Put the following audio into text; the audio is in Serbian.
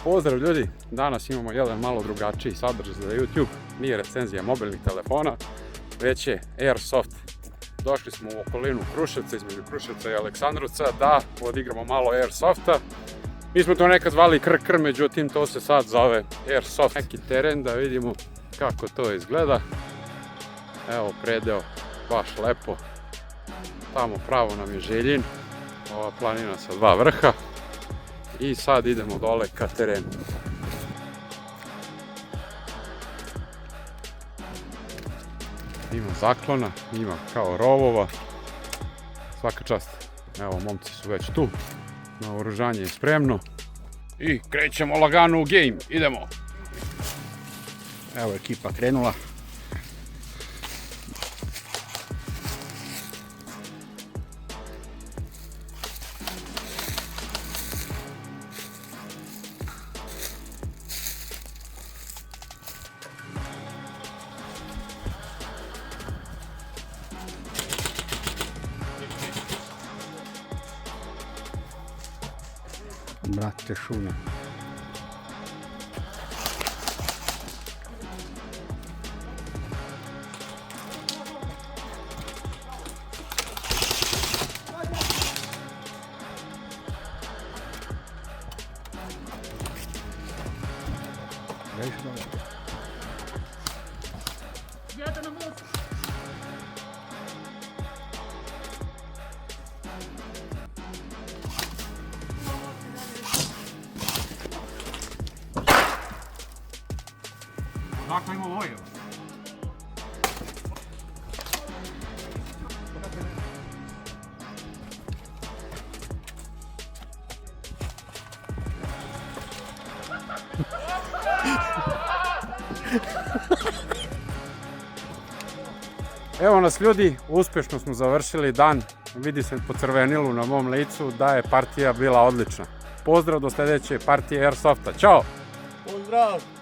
Pozdrav ljudi, danas imamo jedan malo drugačiji sadržaj za YouTube. Nije recenzija mobilnih telefona, već je Airsoft. Došli smo u okolinu Kruševca, između Kruševca i Aleksandrovca, da odigramo malo Airsofta. Mi smo to nekad zvali KR, međutim to se sad zove Airsoft. Neki teren da vidimo kako to izgleda. Evo predeo, baš lepo. Tamo pravo nam je Željin, ova planina sa dva vrha. I sad idemo dole ka terenu. Ima zaklona, ima kao rovova. Svaka čast. Evo, momci su već tu. Naoružanje je spremno. I krećemo lagano u game. Idemo. Evo ekipa krenula. Brate šune. Dakle ima loje. Evo nas ljudi, uspješno smo završili dan. Vidi se po crvenilu na mom licu da je partija bila odlična. Pozdrav do sljedeće partije Airsofta. Ćao! Pozdrav!